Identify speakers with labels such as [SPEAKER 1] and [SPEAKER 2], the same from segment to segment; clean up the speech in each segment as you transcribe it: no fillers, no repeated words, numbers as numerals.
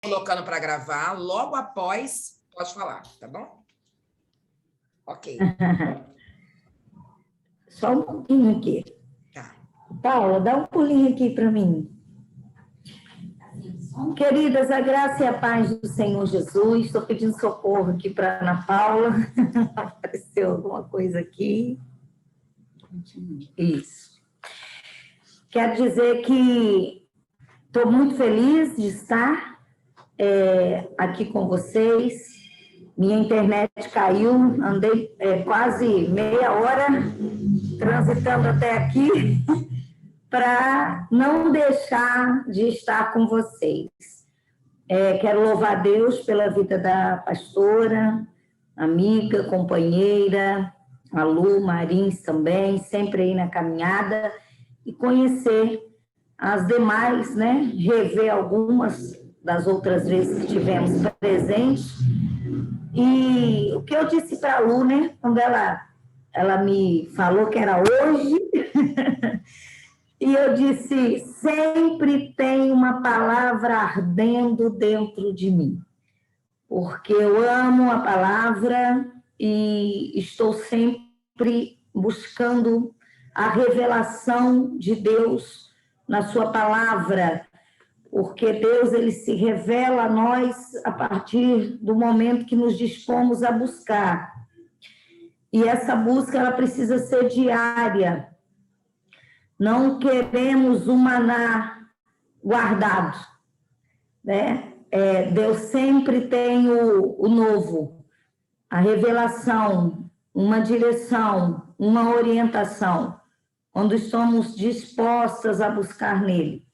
[SPEAKER 1] colocando para gravar, logo após, pode falar, tá bom? Ok.
[SPEAKER 2] Só um pouquinho aqui.
[SPEAKER 1] Tá.
[SPEAKER 2] Paula, dá um pulinho aqui para mim. Queridas, a graça e a paz do Senhor Jesus. Estou pedindo socorro aqui para Ana Paula. Apareceu alguma coisa aqui. Isso. Quero dizer que estou muito feliz de estar aqui com vocês. Minha internet caiu, andei quase meia hora transitando até aqui para não deixar de estar com vocês. Quero louvar a Deus pela vida da pastora, amiga, companheira, a Lu, Marins também, sempre aí na caminhada, e conhecer as demais, né? Rever algumas das outras vezes que tivemos presentes. E o que eu disse para a Lu, né? Quando ela me falou que era hoje, e eu disse, sempre tem uma palavra ardendo dentro de mim, porque eu amo a palavra e estou sempre buscando a revelação de Deus na sua palavra, porque Deus ele se revela a nós a partir do momento que nos dispomos a buscar. E essa busca ela precisa ser diária. Não queremos um maná guardado, né? Deus sempre tem o novo, a revelação, uma direção, uma orientação, quando estamos dispostas a buscar nele.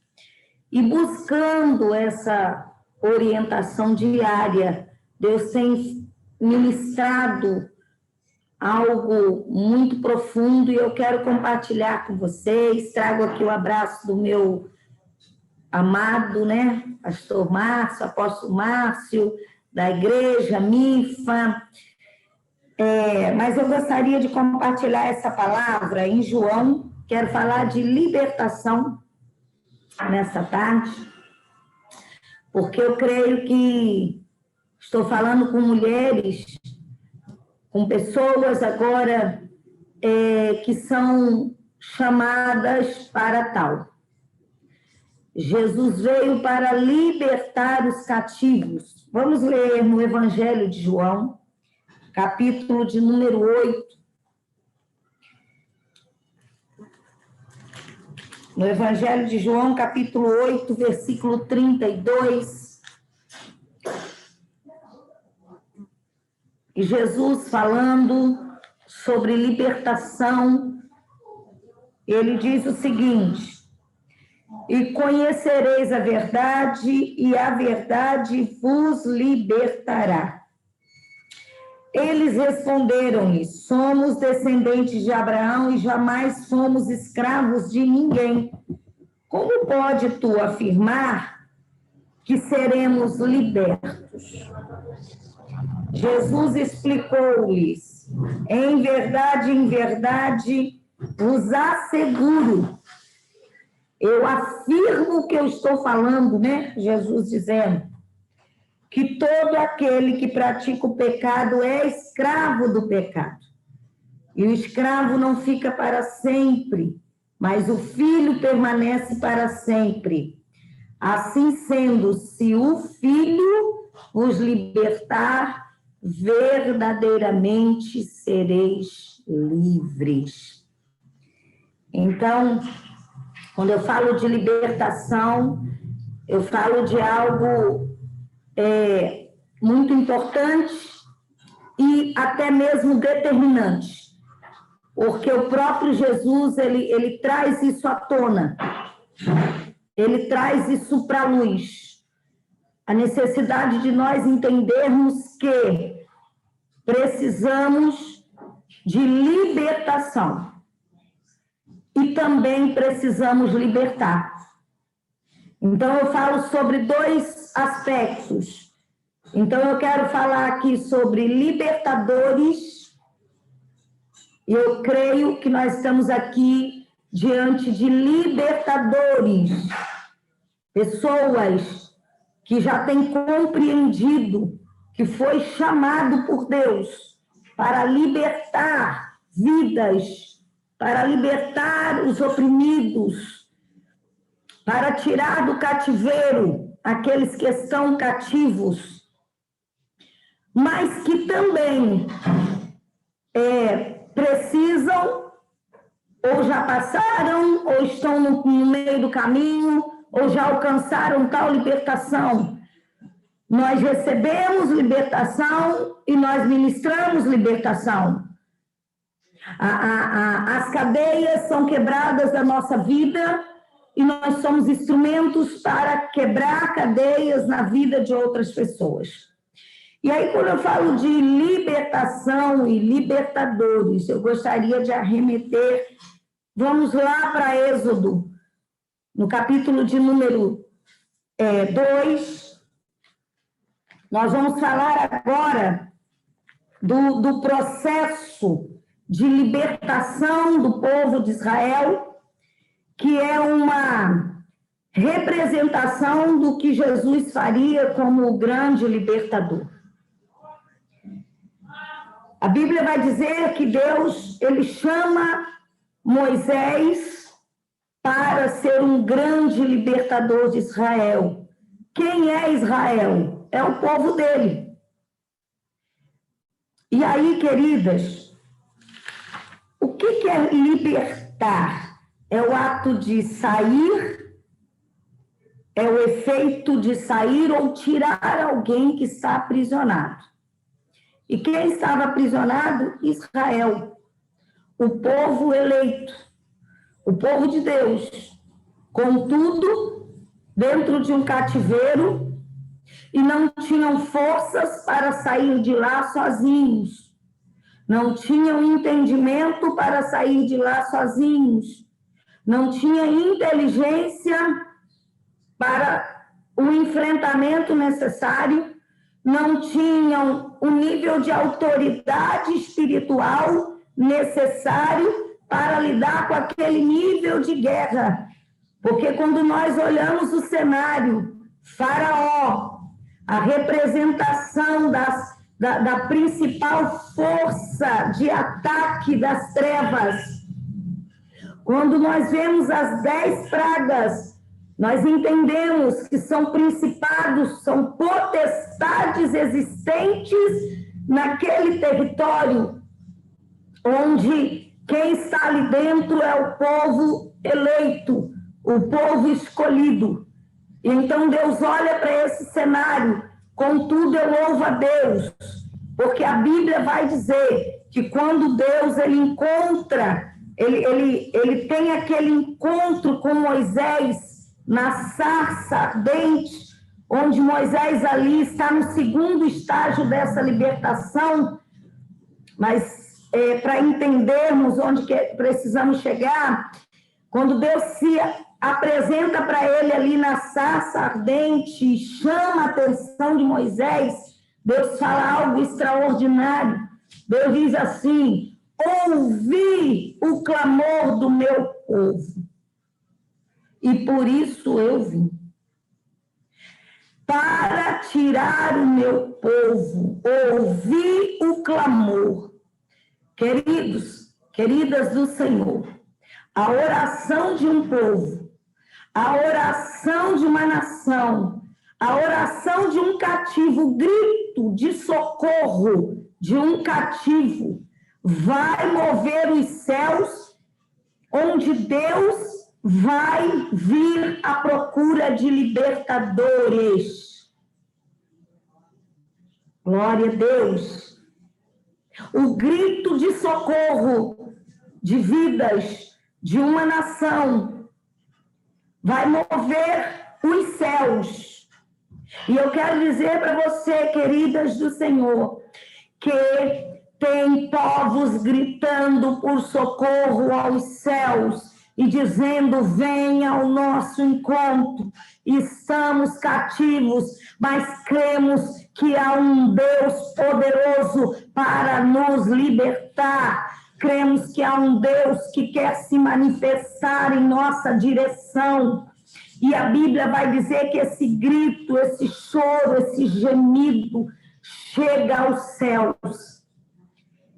[SPEAKER 2] E buscando essa orientação diária, Deus tem ministrado algo muito profundo e eu quero compartilhar com vocês. Trago aqui o abraço do meu amado, né, pastor Márcio, apóstolo Márcio, da igreja, Mifa. Mas eu gostaria de compartilhar essa palavra em João. Quero falar de libertação nessa tarde, porque eu creio que estou falando com mulheres, com pessoas agora que são chamadas para tal. Jesus veio para libertar os cativos. Vamos ler no Evangelho de João, capítulo de número 8. No Evangelho de João, capítulo 8, versículo 32. E Jesus falando sobre libertação, ele diz o seguinte: e conhecereis a verdade, e a verdade vos libertará. Eles responderam-lhe: somos descendentes de Abraão e jamais fomos escravos de ninguém. Como pode tu afirmar que seremos libertos? Jesus explicou-lhes: em verdade, vos asseguro. Eu afirmo o que eu estou falando, né? Jesus dizendo que todo aquele que pratica o pecado é escravo do pecado. E o escravo não fica para sempre, mas o filho permanece para sempre. Assim sendo, se o filho vos libertar, verdadeiramente sereis livres. Então, quando eu falo de libertação, eu falo de algo muito importante e até mesmo determinante, porque o próprio Jesus, ele traz isso à tona, ele traz isso para a luz, a necessidade de nós entendermos que precisamos de libertação e também precisamos libertar. Então, eu falo sobre dois aspectos. Então, eu quero falar aqui sobre libertadores. E eu creio que nós estamos aqui diante de libertadores. Pessoas que já tem compreendido que foi chamado por Deus para libertar vidas, para libertar os oprimidos, para tirar do cativeiro aqueles que estão cativos, mas que também precisam, ou já passaram, ou estão no meio do caminho, ou já alcançaram tal libertação. Nós recebemos libertação e nós ministramos libertação. As cadeias são quebradas da nossa vida e nós somos instrumentos para quebrar cadeias na vida de outras pessoas. E aí, quando eu falo de libertação e libertadores, eu gostaria de arremeter, vamos lá para Êxodo, no capítulo de número 2, nós vamos falar agora do processo de libertação do povo de Israel, que é uma representação do que Jesus faria como o grande libertador. A Bíblia vai dizer que Deus, ele chama Moisés para ser um grande libertador de Israel. Quem é Israel? É o povo dele. E aí, queridas, o que é libertar? É o ato de sair, é o efeito de sair ou tirar alguém que está aprisionado. E quem estava aprisionado? Israel, o povo eleito, o povo de Deus, contudo, dentro de um cativeiro, e não tinham forças para sair de lá sozinhos, não tinham entendimento para sair de lá sozinhos, não tinha inteligência para o enfrentamento necessário, não tinham o nível de autoridade espiritual necessário para lidar com aquele nível de guerra. Porque quando nós olhamos o cenário, Faraó, a representação da principal força de ataque das trevas, quando nós vemos as 10 pragas, nós entendemos que são principados, são potestades existentes naquele território, onde quem está ali dentro é o povo eleito, o povo escolhido. E então Deus olha para esse cenário, contudo eu louvo a Deus, porque a Bíblia vai dizer que quando Deus ele encontra, ele tem aquele encontro com Moisés na sarça ardente, onde Moisés ali está no segundo estágio dessa libertação, mas para entendermos onde que precisamos chegar, quando Deus se apresenta para ele ali na sarça ardente e chama a atenção de Moisés, Deus fala algo extraordinário. Deus diz assim: ouvi o clamor do meu povo, e por isso eu vim, para tirar o meu povo. Ouvi o clamor. Queridos, queridas do Senhor, a oração de um povo, a oração de uma nação, a oração de um cativo, o grito de socorro de um cativo vai mover os céus, onde Deus vai vir à procura de libertadores. Glória a Deus. O grito de socorro de vidas de uma nação vai mover os céus. E eu quero dizer para você, queridas do Senhor, que tem povos gritando por socorro aos céus e dizendo: venha ao nosso encontro. Estamos cativos, mas cremos que há um Deus poderoso para nos libertar. Cremos que há um Deus que quer se manifestar em nossa direção. E a Bíblia vai dizer que esse grito, esse choro, esse gemido chega aos céus.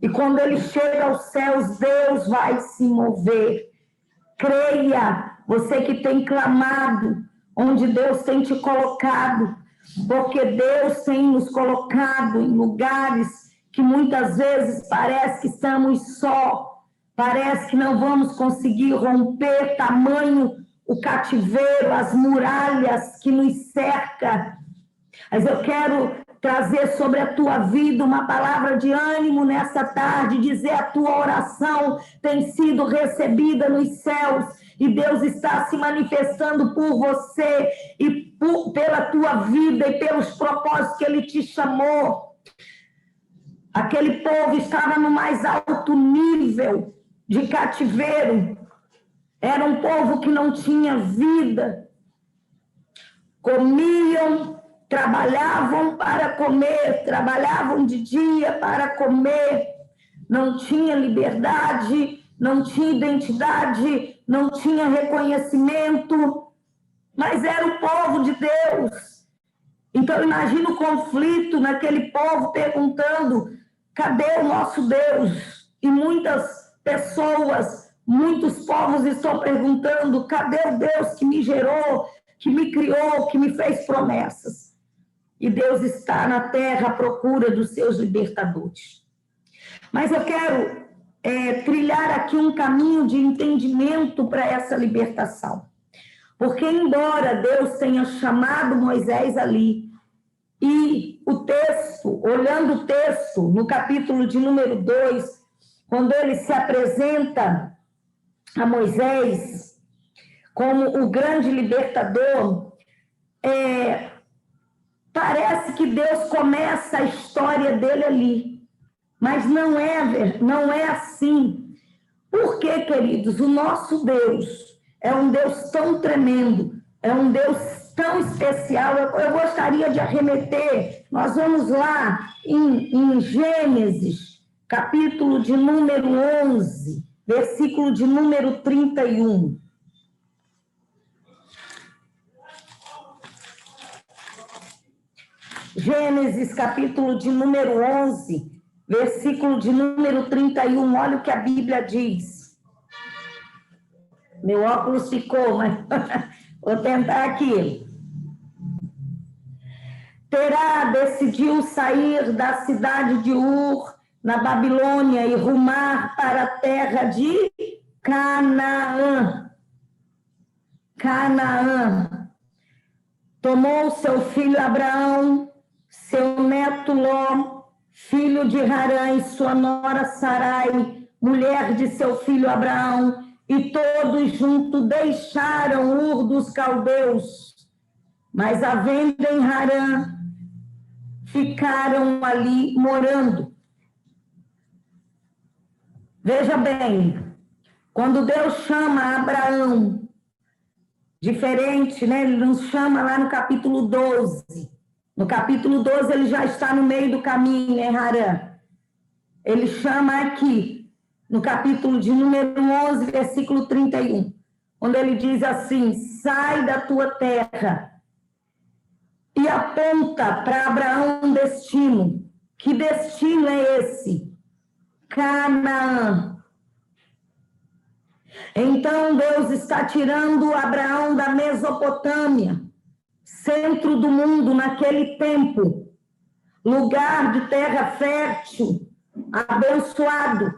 [SPEAKER 2] E quando ele chega aos céus, Deus vai se mover. Creia, você que tem clamado, onde Deus tem te colocado, porque Deus tem nos colocado em lugares que muitas vezes parece que estamos só, parece que não vamos conseguir romper tamanho o cativeiro, as muralhas que nos cerca. Mas eu quero trazer sobre a tua vida uma palavra de ânimo nessa tarde, dizer a tua oração tem sido recebida nos céus e Deus está se manifestando por você e pela tua vida e pelos propósitos que Ele te chamou. Aquele povo estava no mais alto nível de cativeiro. Era um povo que não tinha vida. Comiam, trabalhavam para comer, trabalhavam de dia para comer. Não tinha liberdade, não tinha identidade, não tinha reconhecimento, mas era o povo de Deus. Então, imagina o conflito naquele povo perguntando: cadê o nosso Deus? E muitas pessoas, muitos povos estão perguntando: cadê o Deus que me gerou, que me criou, que me fez promessas? E Deus está na terra à procura dos seus libertadores. Mas eu quero trilhar aqui um caminho de entendimento para essa libertação. Porque embora Deus tenha chamado Moisés ali, e o texto, olhando o texto, no capítulo de número 2, quando ele se apresenta a Moisés como o grande libertador, parece que Deus começa a história dele ali. Mas não é assim. Por quê, queridos? O nosso Deus é um Deus tão tremendo, é um Deus tão especial. Eu gostaria de arremeter, nós vamos lá em Gênesis, capítulo de número 11, versículo de número 31. Gênesis, capítulo de número 11, versículo de número 31, olha o que a Bíblia diz. Meu óculos ficou, mas vou tentar aqui. Terá decidiu sair da cidade de Ur, na Babilônia, e rumar para a terra de Canaã. Canaã. Tomou seu filho Abraão, seu neto Ló, filho de Harã, e sua nora Sarai, mulher de seu filho Abraão, e todos juntos deixaram Ur dos caldeus, mas havendo em Harã, ficaram ali morando. Veja bem, quando Deus chama Abraão, diferente, né? Ele nos chama lá no capítulo 12. No capítulo 12, ele já está no meio do caminho, em Harã. Ele chama aqui, no capítulo de número 11, versículo 31, onde ele diz assim: sai da tua terra e aponta para Abraão um destino. Que destino é esse? Canaã. Então Deus está tirando Abraão da Mesopotâmia, centro do mundo naquele tempo, lugar de terra fértil, abençoado,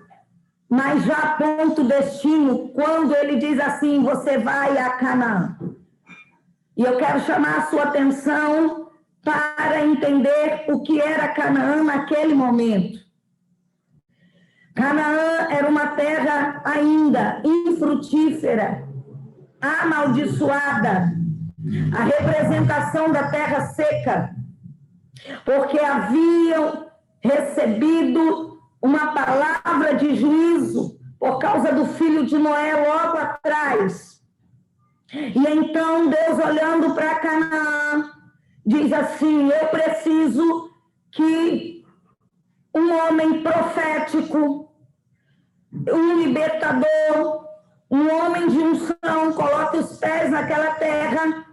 [SPEAKER 2] mas já aponta o destino quando ele diz assim: você vai a Canaã. E eu quero chamar a sua atenção para entender o que era Canaã naquele momento. Canaã era uma terra ainda infrutífera, amaldiçoada, a representação da terra seca, porque haviam recebido uma palavra de juízo por causa do filho de Noé logo atrás. E então Deus, olhando para Canaã, diz assim: eu preciso que um homem profético, um libertador, um homem de unção coloca os pés naquela terra,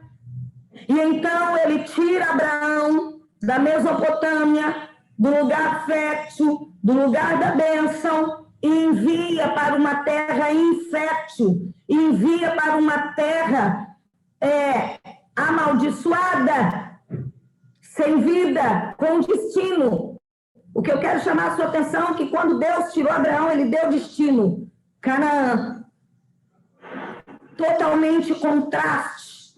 [SPEAKER 2] e então ele tira Abraão da Mesopotâmia, do lugar fértil, do lugar da bênção, e envia para uma terra infértil, envia para uma terra amaldiçoada, sem vida, com destino. O que eu quero chamar a sua atenção é que quando Deus tirou Abraão, ele deu destino. Canaã. Totalmente contraste.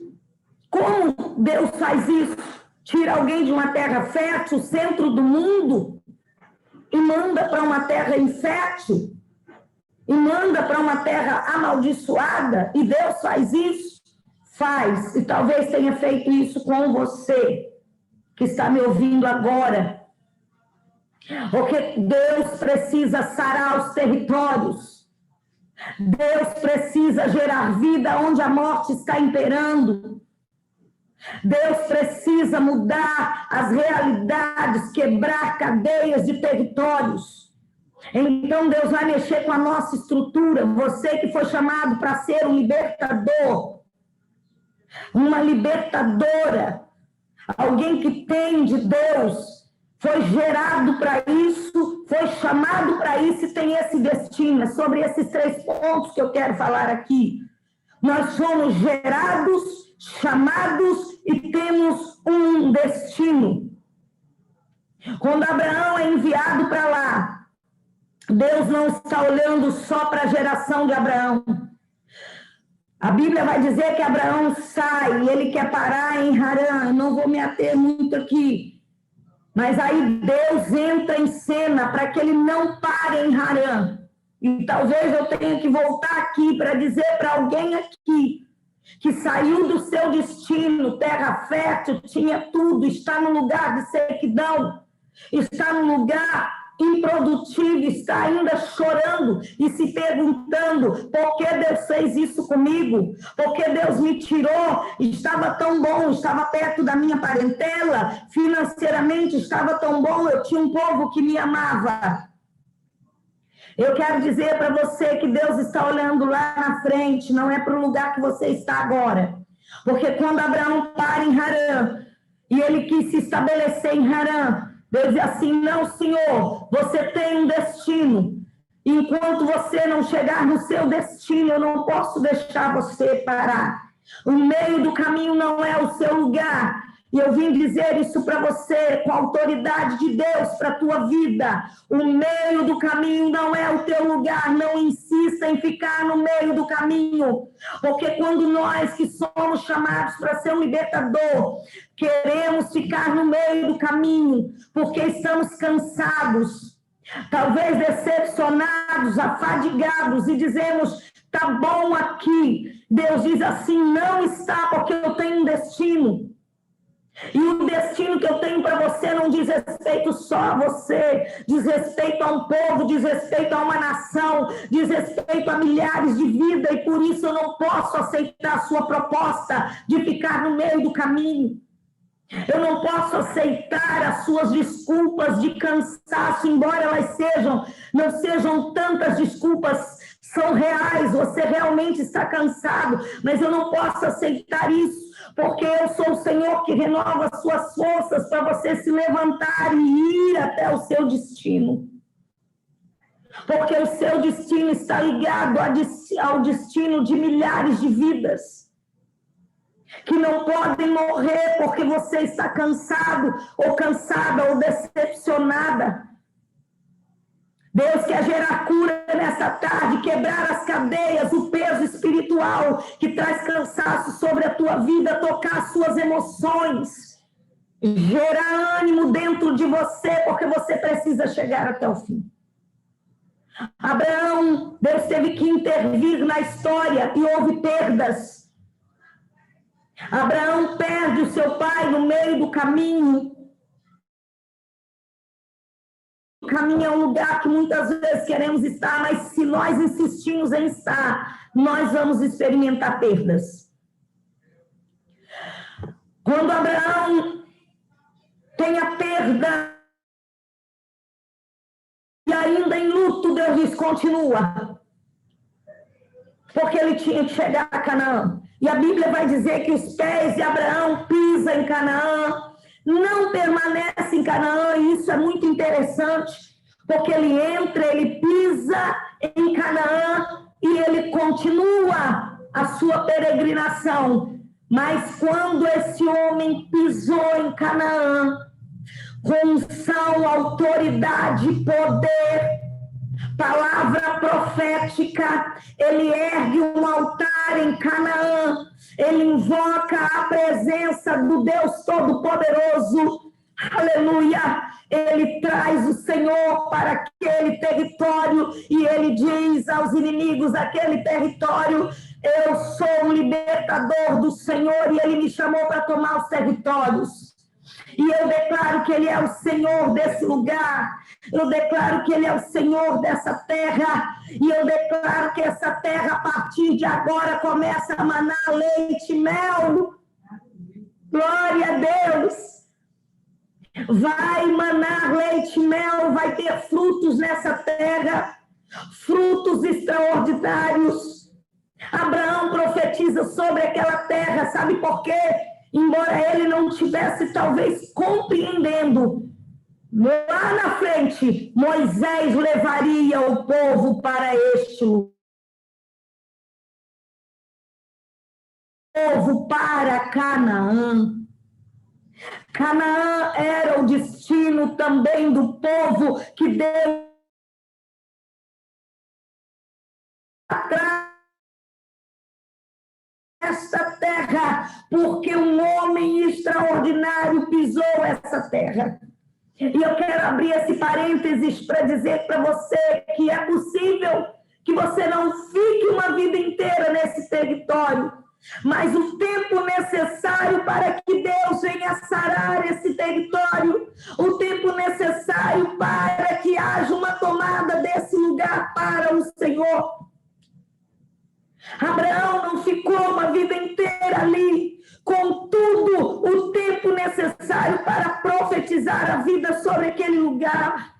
[SPEAKER 2] Como Deus faz isso? Tira alguém de uma terra fértil, centro do mundo, e manda para uma terra infértil, e manda para uma terra amaldiçoada, e Deus faz isso? Faz, e talvez tenha feito isso com você, que está me ouvindo agora. Porque Deus precisa sarar os territórios. Deus precisa gerar vida onde a morte está imperando. Deus precisa mudar as realidades, quebrar cadeias de territórios. Então Deus vai mexer com a nossa estrutura. Você que foi chamado para ser um libertador, uma libertadora, alguém que tem de Deus, foi gerado para isso, foi chamado para isso e tem esse destino. É sobre esses 3 pontos que eu quero falar aqui. Nós somos gerados, chamados e temos um destino. Quando Abraão é enviado para lá, Deus não está olhando só para a geração de Abraão. A Bíblia vai dizer que Abraão sai e ele quer parar em Harã. Eu não vou me ater muito aqui. Mas aí Deus entra em cena para que ele não pare em Harã. E talvez eu tenha que voltar aqui para dizer para alguém aqui que saiu do seu destino, terra fértil, tinha tudo, está no lugar de sequidão, está no lugar improdutivo, está ainda chorando e se perguntando: por que Deus fez isso comigo? Por que Deus me tirou? Estava tão bom, estava perto da minha parentela, financeiramente estava tão bom, eu tinha um povo que me amava. Eu quero dizer para você que Deus está olhando lá na frente, não é para o lugar que você está agora. Porque quando Abraão para em Harã, e ele quis se estabelecer em Harã, Deus diz assim: não, Senhor, você tem um destino. Enquanto você não chegar no seu destino, eu não posso deixar você parar. O meio do caminho não é o seu lugar. E eu vim dizer isso para você com a autoridade de Deus para a tua vida. O meio do caminho não é o teu lugar. Não insista em ficar no meio do caminho. Porque quando nós que somos chamados para ser um libertador, queremos ficar no meio do caminho, porque estamos cansados, talvez decepcionados, afadigados, e dizemos: tá bom aqui. Deus diz assim: não está, porque eu tenho um destino. E o destino que eu tenho para você não diz respeito só a você, diz respeito a um povo, diz respeito a uma nação, diz respeito a milhares de vidas, e por isso eu não posso aceitar a sua proposta de ficar no meio do caminho. Eu não posso aceitar as suas desculpas de cansaço, embora elas não sejam tantas desculpas, são reais, você realmente está cansado, mas eu não posso aceitar isso, porque eu sou o Senhor que renova as suas forças para você se levantar e ir até o seu destino. Porque o seu destino está ligado ao destino de milhares de vidas que não podem morrer porque você está cansado ou cansada ou decepcionada. Deus quer gerar cura nessa tarde, quebrar as cadeias, o peso espiritual que traz cansaço sobre a tua vida, tocar as suas emoções, gerar ânimo dentro de você, porque você precisa chegar até o fim. Abraão, Deus teve que intervir na história e houve perdas. Abraão perde o seu pai no meio do caminho. O caminho é um lugar que muitas vezes queremos estar, mas se nós insistirmos em estar, nós vamos experimentar perdas. Quando Abraão tem a perda, e ainda em luto, Deus diz: continua. porque ele tinha que chegar a Canaã. E a Bíblia vai dizer que os pés de Abraão pisam em Canaã, não permanece em Canaã, e isso é muito interessante, porque ele entra, ele pisa em Canaã e ele continua a sua peregrinação. Mas quando esse homem pisou em Canaã, com unção, autoridade, poder, palavra profética, ele ergue um altar em Canaã, ele invoca a presença do Deus Todo-Poderoso, aleluia, ele traz o Senhor para aquele território e ele diz aos inimigos daquele território: eu sou um libertador do Senhor e ele me chamou para tomar os territórios. E eu declaro que ele é o Senhor desse lugar. Eu declaro que ele é o Senhor dessa terra. E eu declaro que essa terra, a partir de agora, começa a manar leite e mel. Glória a Deus. Vai manar leite e mel, vai ter frutos nessa terra. Frutos extraordinários. Abraão profetiza sobre aquela terra, sabe por quê? Embora ele não estivesse talvez compreendendo, lá na frente, Moisés levaria o povo para este lugar. O povo para Canaã. Canaã era o destino também do povo que Deus atrás esta terra, porque um homem extraordinário pisou essa terra. E eu quero abrir esse parênteses para dizer para você que é possível que você não fique uma vida inteira nesse território, mas o tempo necessário para que Deus venha sarar esse território, o tempo necessário para que haja uma tomada desse lugar para o Senhor. Abraão não ficou uma vida inteira ali, contudo, o tempo necessário para profetizar a vida sobre aquele lugar.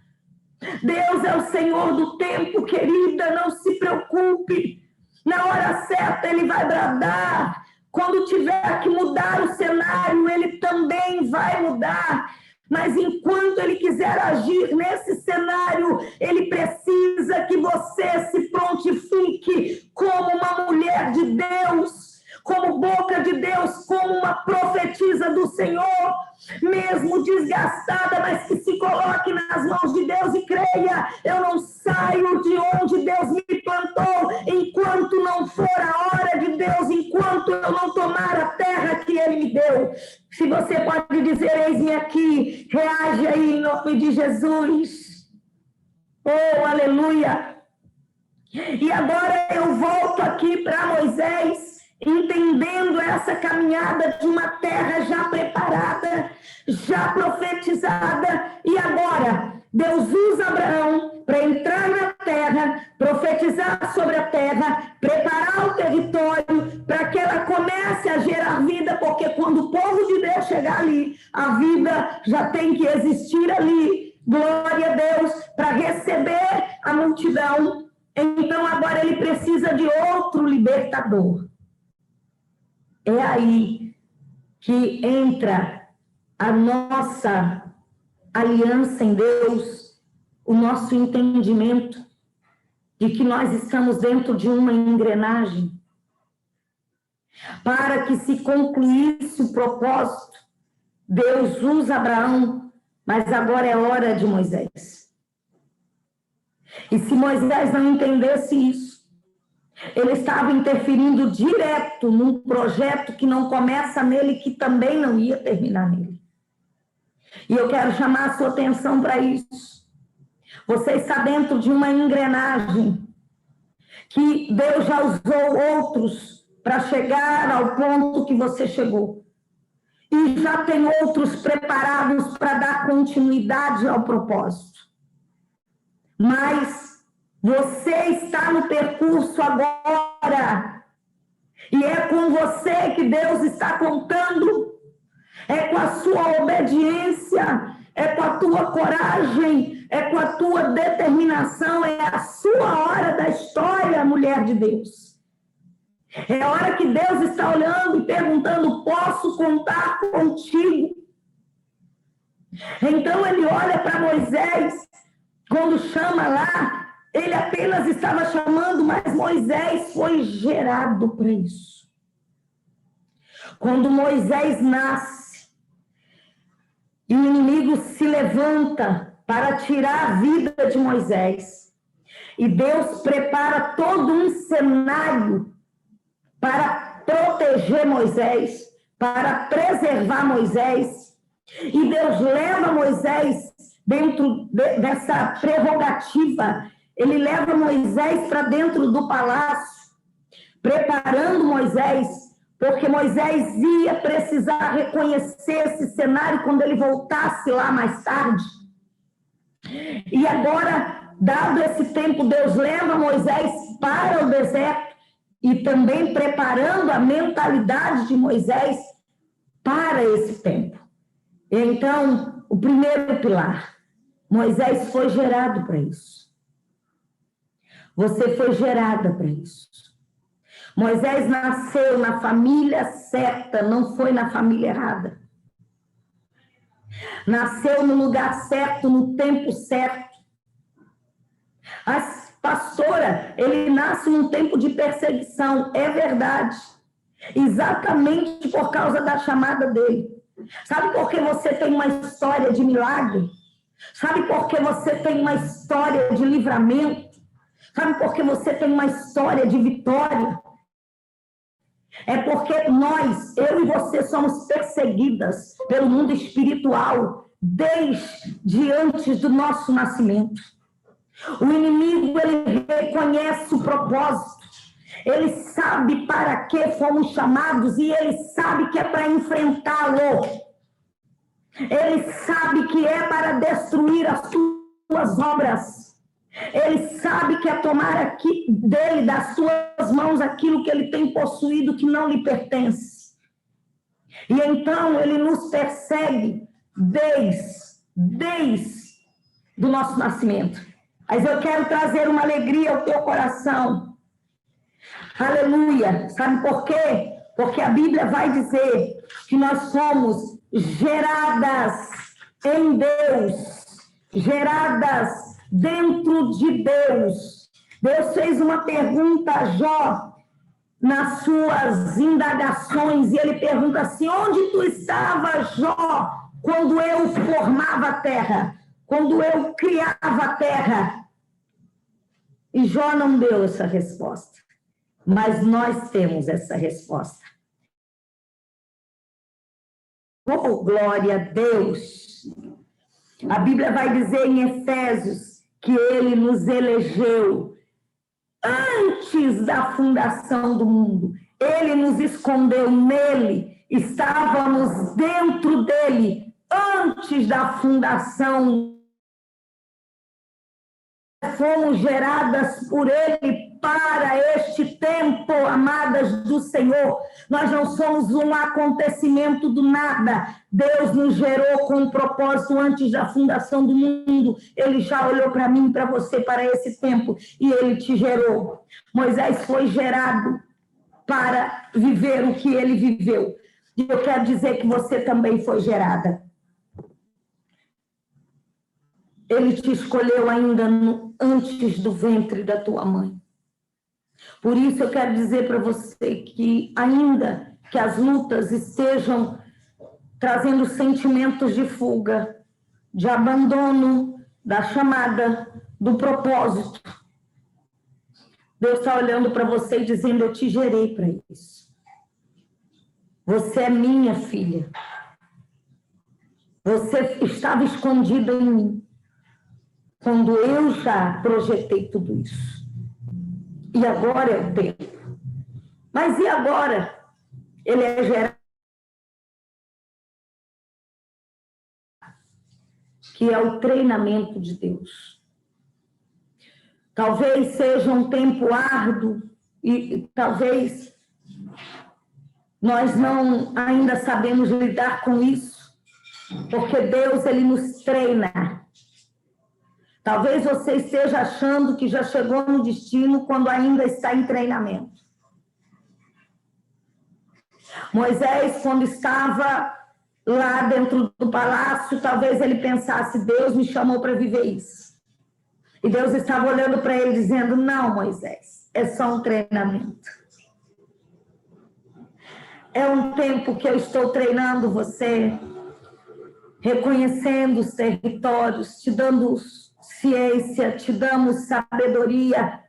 [SPEAKER 2] Deus é o Senhor do tempo, querida, não se preocupe. Na hora certa ele vai bradar. Quando tiver que mudar o cenário, ele também vai mudar. Mas enquanto ele quiser agir nesse cenário, ele precisa que você se prontifique como uma mulher de Deus, como boca de Deus, como uma profetisa do Senhor, mesmo desgastada, mas que se coloque nas mãos de Deus e creia: eu não saio de onde Deus me plantou enquanto não for a hora de Deus, enquanto eu não tomar a terra que Ele me deu. Se você pode dizer: eis-me aqui, reage aí em nome de Jesus. Oh, aleluia! E agora eu volto aqui para Moisés, entendendo essa caminhada de uma terra já preparada, já profetizada, e agora Deus usa Abraão para entrar na terra, profetizar sobre a terra, preparar o território para que ela comece a gerar vida, porque quando o povo de Deus chegar ali, a vida já tem que existir ali. Glória a Deus, para receber a multidão. Então agora ele precisa de outro libertador. É aí que entra a nossa aliança em Deus, o nosso entendimento de que nós estamos dentro de uma engrenagem. Para que se concluísse o propósito, Deus usa Abraão, mas agora é hora de Moisés. E se Moisés não entendesse isso, ele estava interferindo direto num projeto que não começa nele, que também não ia terminar nele. E eu quero chamar a sua atenção para isso. Você está dentro de uma engrenagem que Deus já usou outros para chegar ao ponto que você chegou. E já tem outros preparados para dar continuidade ao propósito. Mas você está no percurso agora. E é com você que Deus está contando. É com a sua obediência, é com a tua coragem, é com a tua determinação, é a sua hora da história, mulher de Deus. É hora que Deus está olhando e perguntando: posso contar contigo? Então ele olha para Moisés, quando chama lá, ele apenas estava chamando, mas Moisés foi gerado para isso. Quando Moisés nasce, e o inimigo se levanta para tirar a vida de Moisés, e Deus prepara todo um cenário para proteger Moisés, para preservar Moisés, e Deus leva Moisés dentro dessa prerrogativa, ele leva Moisés para dentro do palácio, preparando Moisés, porque Moisés ia precisar reconhecer esse cenário quando ele voltasse lá mais tarde. E agora, dado esse tempo, Deus leva Moisés para o deserto e também preparando a mentalidade de Moisés para esse tempo. Então, o primeiro pilar, Moisés foi gerado para isso. Você foi gerada para isso. Moisés nasceu na família certa, não foi na família errada. Nasceu no lugar certo, no tempo certo. A pastora, ele nasce num tempo de perseguição, é verdade. Exatamente por causa da chamada dele. Sabe por que você tem uma história de milagre? Sabe por que você tem uma história de livramento? Sabe por que você tem uma história de vitória? É porque nós, eu e você, somos perseguidas pelo mundo espiritual desde antes do nosso nascimento. O inimigo, ele reconhece o propósito. Ele sabe para que fomos chamados e ele sabe que é para enfrentá-lo. Ele sabe que é para destruir as suas obras. Ele sabe que é tomar aqui dele, das suas mãos, aquilo que ele tem possuído que não lhe pertence. E então ele nos persegue desde do nosso nascimento. Mas eu quero trazer uma alegria ao teu coração. Aleluia. Sabe por quê? Porque a Bíblia vai dizer que nós somos geradas em Deus, geradas dentro de Deus. Deus fez uma pergunta a Jó nas suas indagações, e ele pergunta assim: onde tu estava, Jó, quando eu formava a terra, quando eu criava a terra? E Jó não deu essa resposta, mas nós temos essa resposta. Oh, glória a Deus! A Bíblia vai dizer em Efésios que ele nos elegeu antes da fundação do mundo. Ele nos escondeu nele, estávamos dentro dele antes da fundação. Fomos geradas por ele para este tempo, amadas do Senhor. Nós não somos um acontecimento do nada. Deus nos gerou com um propósito antes da fundação do mundo. Ele já olhou para mim, para você, para esse tempo, e ele te gerou. Moisés foi gerado para viver o que ele viveu. E eu quero dizer que você também foi gerada. Ele te escolheu ainda antes do ventre da tua mãe. Por isso eu quero dizer para você que ainda que as lutas estejam trazendo sentimentos de fuga, de abandono, da chamada, do propósito, Deus está olhando para você e dizendo: eu te gerei para isso. Você é minha filha. Você estava escondida em mim, quando eu já projetei tudo isso. E agora é o tempo. Mas e agora? Ele é gerado, que é o treinamento de Deus. Talvez seja um tempo árduo e talvez nós não ainda sabemos lidar com isso, porque Deus, ele nos treina. Talvez você esteja achando que já chegou no destino quando ainda está em treinamento. Moisés, quando estava lá dentro do palácio, talvez ele pensasse, Deus me chamou para viver isso. E Deus estava olhando para ele dizendo, não, Moisés, é só um treinamento. É um tempo que eu estou treinando você, reconhecendo os territórios, te dando ciência, te damos sabedoria.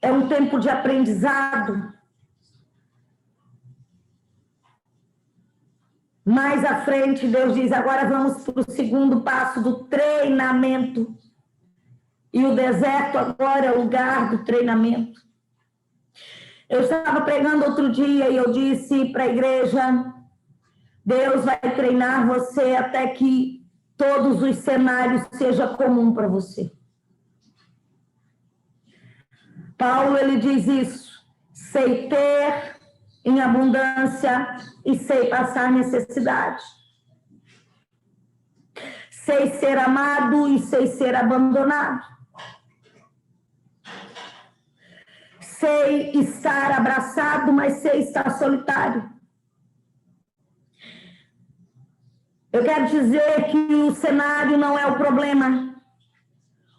[SPEAKER 2] É um tempo de aprendizado. Mais à frente, Deus diz, agora vamos para o segundo passo do treinamento. E o deserto agora é o lugar do treinamento. Eu estava pregando outro dia e eu disse para a igreja, Deus vai treinar você até que todos os cenários sejam comuns para você. Paulo, ele diz isso, sei ter em abundância e sei passar necessidade. Sei ser amado e sei ser abandonado. Sei estar abraçado, mas sei estar solitário. Eu quero dizer que o cenário não é o problema.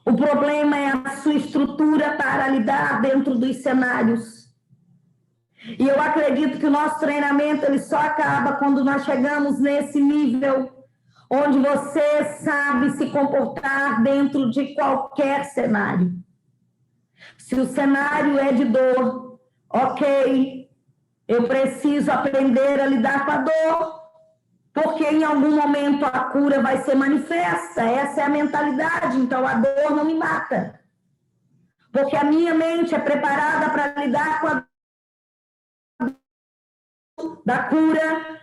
[SPEAKER 2] O problema é a sua estrutura para lidar dentro dos cenários. E eu acredito que o nosso treinamento ele só acaba quando nós chegamos nesse nível onde você sabe se comportar dentro de qualquer cenário. Se o cenário é de dor, ok, eu preciso aprender a lidar com a dor, porque em algum momento a cura vai ser manifesta, essa é a mentalidade, então a dor não me mata. Porque a minha mente é preparada para lidar com a da cura,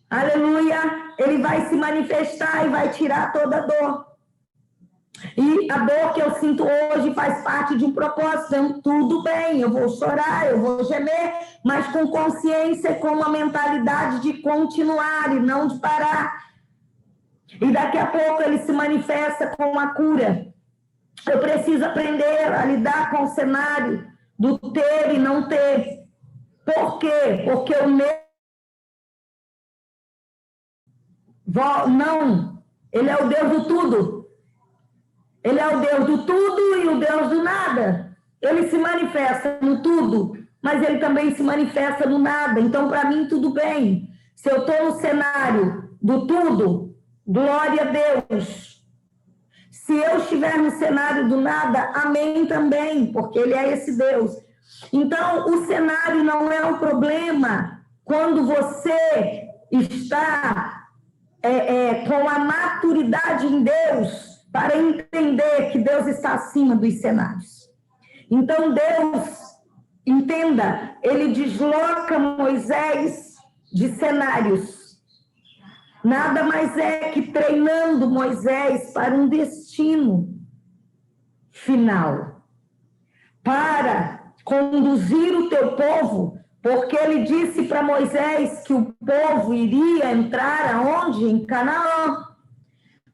[SPEAKER 2] aleluia, ele vai se manifestar e vai tirar toda a dor. E a dor que eu sinto hoje faz parte de um propósito, então, tudo bem, eu vou chorar, eu vou gemer, mas com consciência e com uma mentalidade de continuar e não de parar. E daqui a pouco ele se manifesta com a cura. Eu preciso aprender a lidar com o cenário do ter e não ter. Por quê? Porque o meu não, ele é o Deus do tudo. Ele é o Deus do tudo e o Deus do nada. Ele se manifesta no tudo, mas ele também se manifesta no nada. Então, para mim, tudo bem. Se eu estou no cenário do tudo, glória a Deus. Se eu estiver no cenário do nada, amém também, porque ele é esse Deus. Então, o cenário não é um problema quando você está com a maturidade em Deus para entender que Deus está acima dos cenários. Então, Deus, entenda, ele desloca Moisés de cenários. Nada mais é que treinando Moisés para um destino final. Para conduzir o teu povo, porque ele disse para Moisés que o povo iria entrar aonde? Em Canaã.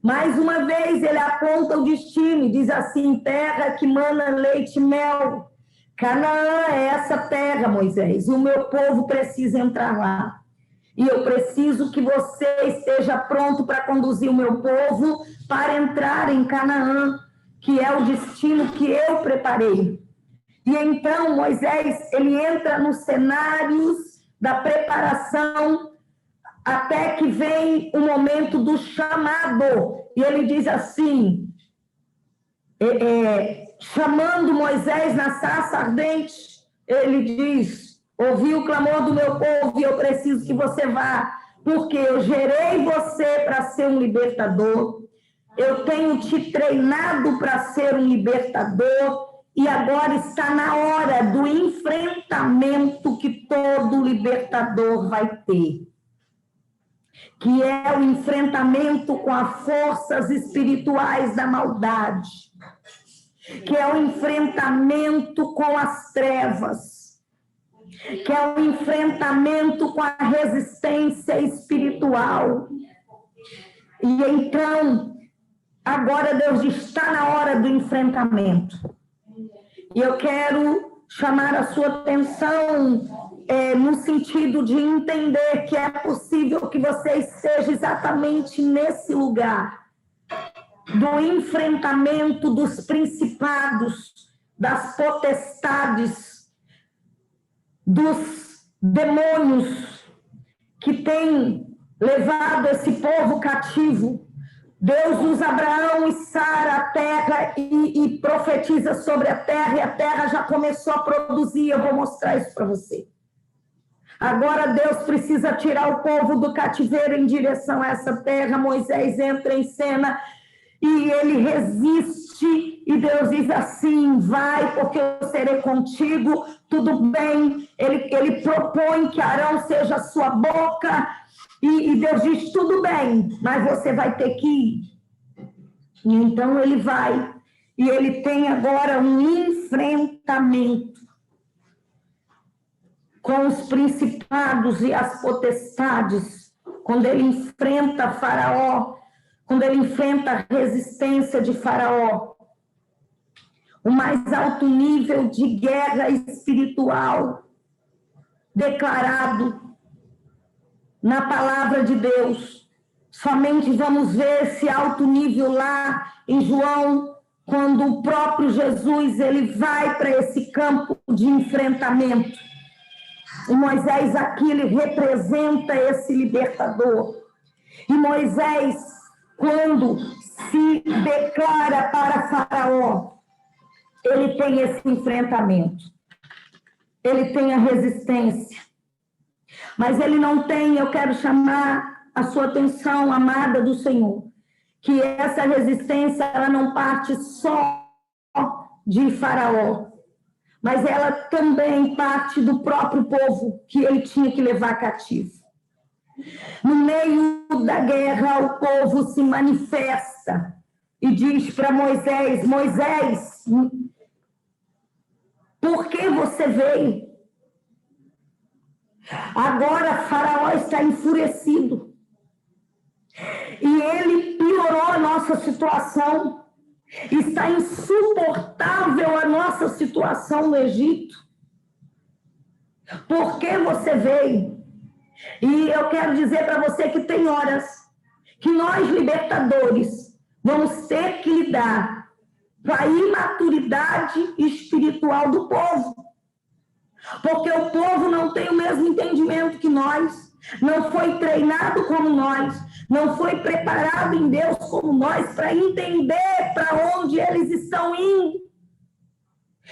[SPEAKER 2] Mais uma vez ele aponta o destino e diz assim, terra que mana leite e mel. Canaã é essa terra, Moisés, e o meu povo precisa entrar lá. E eu preciso que você esteja pronto para conduzir o meu povo para entrar em Canaã, que é o destino que eu preparei. E então Moisés, ele entra nos cenários da preparação até que vem o momento do chamado. E ele diz assim, chamando Moisés na sarça ardente, ele diz, ouvi o clamor do meu povo e eu preciso que você vá, porque eu gerei você para ser um libertador, eu tenho te treinado para ser um libertador, e agora está na hora do enfrentamento que todo libertador vai ter. Que é o enfrentamento com as forças espirituais da maldade. Que é o enfrentamento com as trevas. Que é o enfrentamento com a resistência espiritual. E então, agora Deus está na hora do enfrentamento. E eu quero chamar a sua atenção no sentido de entender que é possível que você esteja exatamente nesse lugar do enfrentamento dos principados, das potestades, dos demônios que têm levado esse povo cativo. Deus usa Abraão e Sara, a terra, e profetiza sobre a terra, e a terra já começou a produzir. Eu vou mostrar isso para você. Agora Deus precisa tirar o povo do cativeiro em direção a essa terra. Moisés entra em cena e ele resiste, e Deus diz assim: vai, porque eu serei contigo, tudo bem. Ele propõe que Arão seja a sua boca, e Deus diz: tudo bem, mas você vai ter que ir. E então ele vai, e ele tem agora um enfrentamento com os principados e as potestades, quando ele enfrenta Faraó, quando ele enfrenta a resistência de Faraó. O mais alto nível de guerra espiritual declarado na palavra de Deus. Somente vamos ver esse alto nível lá em João, quando o próprio Jesus ele vai para esse campo de enfrentamento. E Moisés aqui ele representa esse libertador. E Moisés, quando se declara para Faraó, ele tem esse enfrentamento. Ele tem a resistência. Mas ele não tem, eu quero chamar a sua atenção, amada do Senhor, que essa resistência, ela não parte só de Faraó, mas ela também parte do próprio povo que ele tinha que levar cativo. No meio da guerra, o povo se manifesta e diz para Moisés: Moisés, por que você veio? Agora Faraó está enfurecido. E ele piorou a nossa situação. Está insuportável a nossa situação no Egito. Por que você veio? E eu quero dizer para você que tem horas que nós, libertadores, vamos ter que lidar com a imaturidade espiritual do povo. Porque o povo não tem o mesmo entendimento que nós, não foi treinado como nós, não foi preparado em Deus como nós para entender para onde eles estão indo.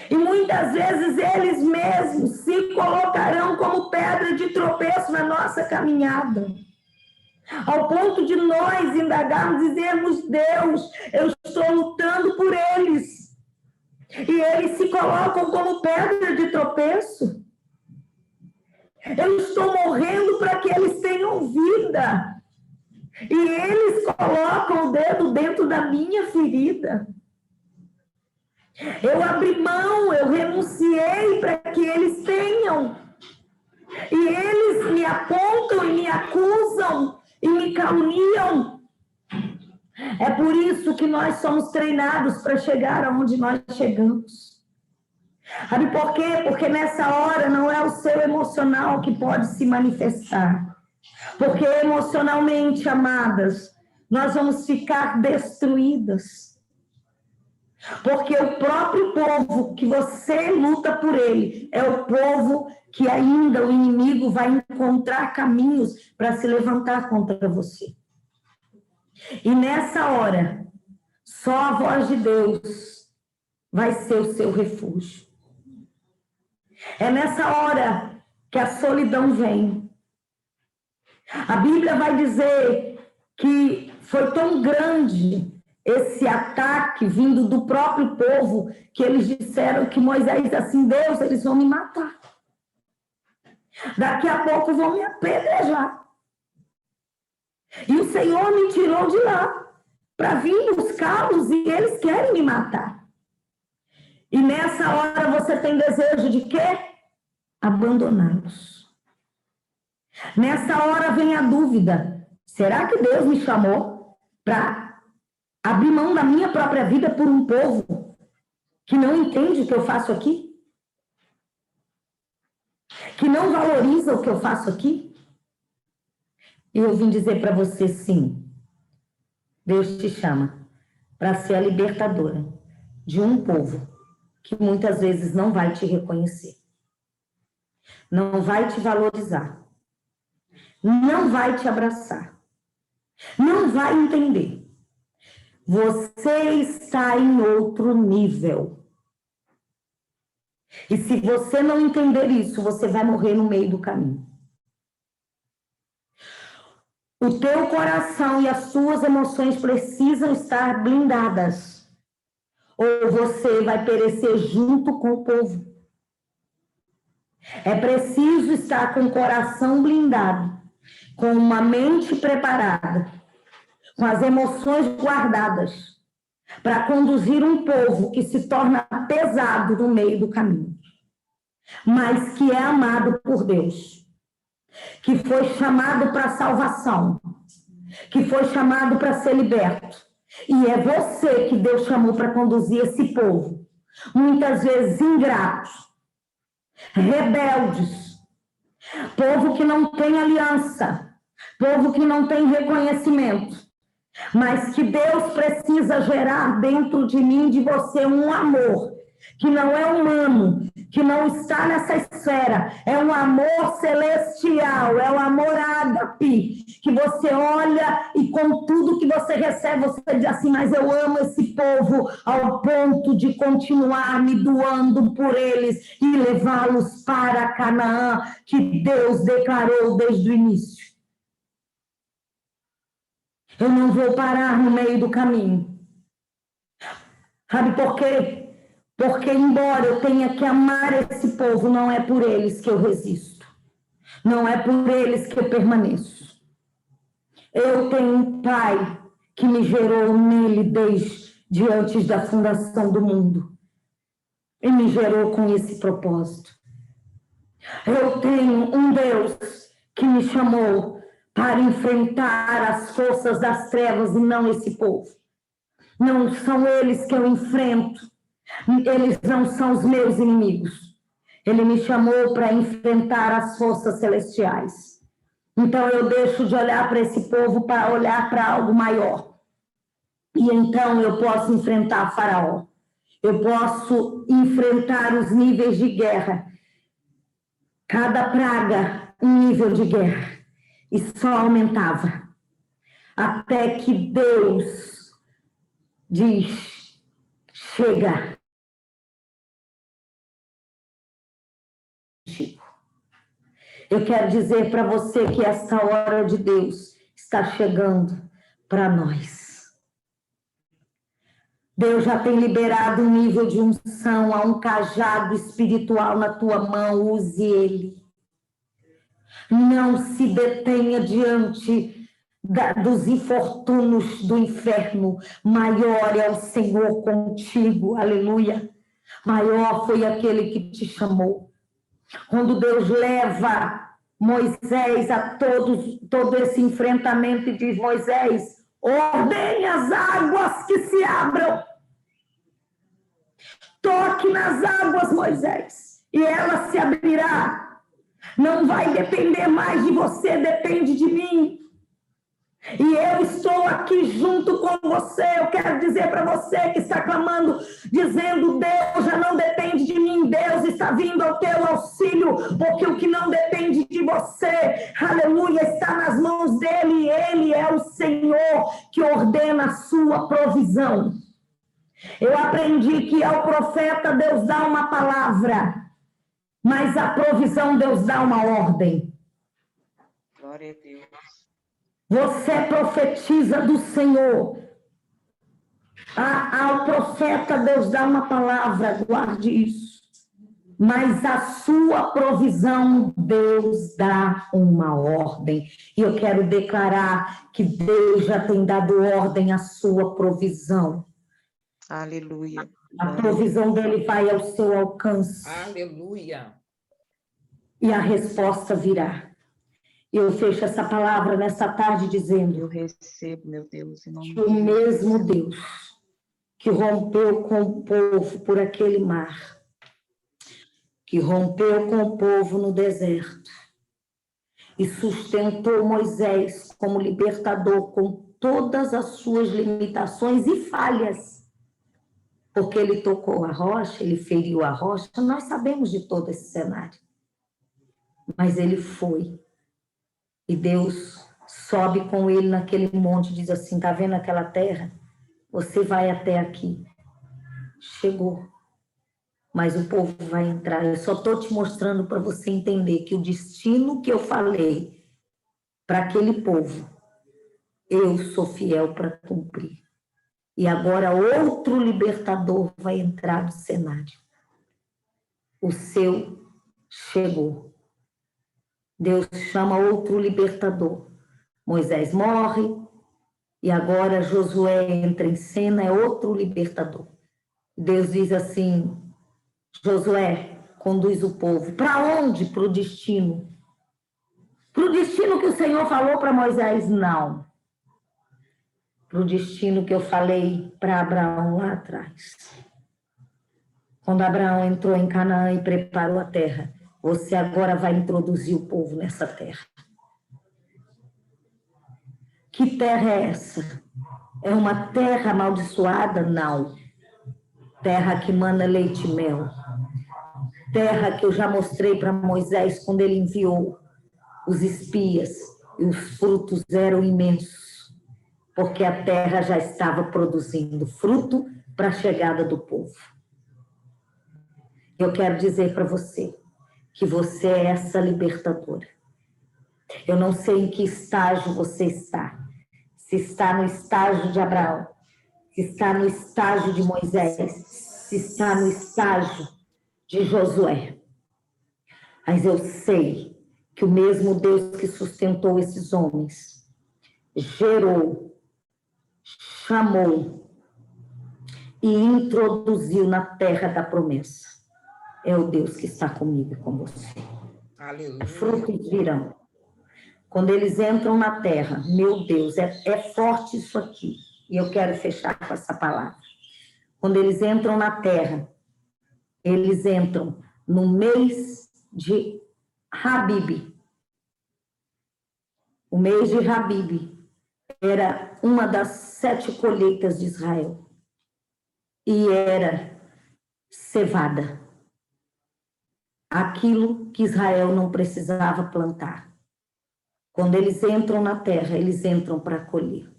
[SPEAKER 2] E muitas vezes eles mesmos se colocarão como pedra de tropeço na nossa caminhada. Ao ponto de nós indagarmos, dizermos: Deus, eu estou lutando por eles. E eles se colocam como pedra de tropeço. Eu estou morrendo para que eles tenham vida. E eles colocam o dedo dentro da minha ferida. Eu abri mão, eu renunciei para que eles tenham. E eles me apontam e me acusam e me caluniam. É por isso que nós somos treinados para chegar aonde nós chegamos. Sabe por quê? Porque nessa hora não é o seu emocional que pode se manifestar. Porque emocionalmente, amadas, nós vamos ficar destruídas. Porque o próprio povo que você luta por ele é o povo que ainda o inimigo vai encontrar caminhos para se levantar contra você. E nessa hora, só a voz de Deus vai ser o seu refúgio. É nessa hora que a solidão vem. A Bíblia vai dizer que foi tão grande esse ataque vindo do próprio povo que eles disseram que Moisés assim: Deus, eles vão me matar. Daqui a pouco vão me apedrejar. E o Senhor me tirou de lá para vir buscá-los e eles querem me matar. E nessa hora você tem desejo de quê? Abandoná-los. Nessa hora vem a dúvida: será que Deus me chamou para abrir mão da minha própria vida por um povo que não entende o que eu faço aqui? que não valoriza o que eu faço aqui? E eu vim dizer para você, sim, Deus te chama para ser a libertadora de um povo que muitas vezes não vai te reconhecer, não vai te valorizar, não vai te abraçar, não vai entender. Você está em outro nível. E se você não entender isso, você vai morrer no meio do caminho. O teu coração e as suas emoções precisam estar blindadas, ou você vai perecer junto com o povo. É preciso estar com o coração blindado, com uma mente preparada, com as emoções guardadas, para conduzir um povo que se torna pesado no meio do caminho, mas que é amado por Deus, que foi chamado para salvação, que foi chamado para ser liberto. E é você que Deus chamou para conduzir esse povo, muitas vezes ingratos, rebeldes, povo que não tem aliança, povo que não tem reconhecimento, mas que Deus precisa gerar dentro de mim e de você um amor que não é humano, que não está nessa esfera, é um amor celestial, é um amor ágape, que você olha e com tudo que você recebe, você diz assim, mas eu amo esse povo ao ponto de continuar me doando por eles e levá-los para Canaã, que Deus declarou desde o início. Eu não vou parar no meio do caminho. Sabe por quê? Porque, embora eu tenha que amar esse povo, não é por eles que eu resisto. Não é por eles que eu permaneço. Eu tenho um pai que me gerou nele desde antes da fundação do mundo. E me gerou com esse propósito. Eu tenho um Deus que me chamou para enfrentar as forças das trevas e não esse povo. Não são eles que eu enfrento. Eles não são os meus inimigos. Ele me chamou para enfrentar as forças celestiais. Então eu deixo de olhar para esse povo para olhar para algo maior. E então eu posso enfrentar Faraó. Eu posso enfrentar os níveis de guerra. Cada praga, um nível de guerra. E só aumentava. Até que Deus diz, chega. Eu quero dizer para você que essa hora de Deus está chegando para nós. Deus já tem liberado um nível de unção, há um cajado espiritual na tua mão, use ele. Não se detenha diante dos infortúnios do inferno. Maior é o Senhor contigo, aleluia. Maior foi aquele que te chamou. Quando Deus leva Moisés a todo esse enfrentamento e diz, Moisés, ordene as águas que se abram. Toque nas águas, Moisés, e ela se abrirá. Não vai depender mais de você, depende de mim. E eu estou aqui junto com você. Eu quero dizer para você que está clamando, dizendo, Deus já não depende de mim, Deus está vindo ao teu auxílio, porque o que não depende de você, aleluia, está nas mãos dele. Ele é o Senhor que ordena a sua provisão. Eu aprendi que ao profeta Deus dá uma palavra, mas a provisão Deus dá uma ordem.
[SPEAKER 3] Glória a Deus.
[SPEAKER 2] Você profetiza do Senhor. Ao profeta Deus dá uma palavra, guarde isso. Mas a sua provisão Deus dá uma ordem. E eu quero declarar que Deus já tem dado ordem à sua provisão.
[SPEAKER 3] Aleluia.
[SPEAKER 2] A provisão dele vai ao seu alcance.
[SPEAKER 1] Aleluia.
[SPEAKER 2] E a resposta virá. Eu fecho essa palavra nessa tarde dizendo,
[SPEAKER 3] Eu recebo, meu Deus, em nome
[SPEAKER 2] que o mesmo Deus que rompeu com o povo por aquele mar, que rompeu com o povo no deserto e sustentou Moisés como libertador com todas as suas limitações e falhas, porque ele tocou a rocha, ele feriu a rocha, nós sabemos de todo esse cenário. Mas ele foi, e Deus sobe com ele naquele monte e diz assim, tá vendo aquela terra? Você vai até aqui. Chegou. Mas o povo vai entrar. Eu só estou te mostrando para você entender que o destino que eu falei para aquele povo, eu sou fiel para cumprir. E agora outro libertador vai entrar no cenário. O seu chegou. Deus chama outro libertador. Moisés morre e agora Josué entra em cena, é outro libertador. Deus diz assim, Josué, conduz o povo. Para onde? Para o destino. Para o destino que o Senhor falou para Moisés? Não. Para o destino que eu falei para Abraão lá atrás. Quando Abraão entrou em Canaã e preparou a terra, você agora vai introduzir o povo nessa terra. Que terra é essa? É uma terra amaldiçoada? Não. Terra que mana leite e mel. Terra que eu já mostrei para Moisés quando ele enviou os espias, e os frutos eram imensos, porque a terra já estava produzindo fruto para a chegada do povo. Eu quero dizer para você que você é essa libertadora. Eu não sei em que estágio você está. Se está no estágio de Abraão, se está no estágio de Moisés, se está no estágio de Josué. Mas eu sei que o mesmo Deus que sustentou esses homens, gerou, chamou e introduziu na terra da promessa. É o Deus que está comigo e com você.
[SPEAKER 1] Aleluia.
[SPEAKER 2] Frutos virão. Quando eles entram na terra, meu Deus, é forte isso aqui. E eu quero fechar com essa palavra. Quando eles entram na terra, eles entram no mês de Habib. O mês de Habib era uma das 7 colheitas de Israel. E era cevada. Aquilo que Israel não precisava plantar. Quando eles entram na terra, eles entram para colher.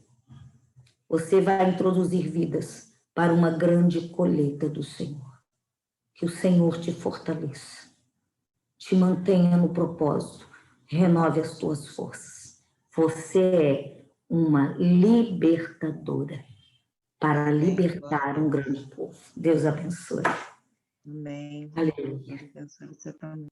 [SPEAKER 2] Você vai introduzir vidas para uma grande colheita do Senhor. Que o Senhor te fortaleça, te mantenha no propósito, renove as tuas forças. Você é uma libertadora para libertar um grande povo. Deus abençoe.
[SPEAKER 3] Amém.
[SPEAKER 2] Aleluia.
[SPEAKER 3] Deus abençoe você também.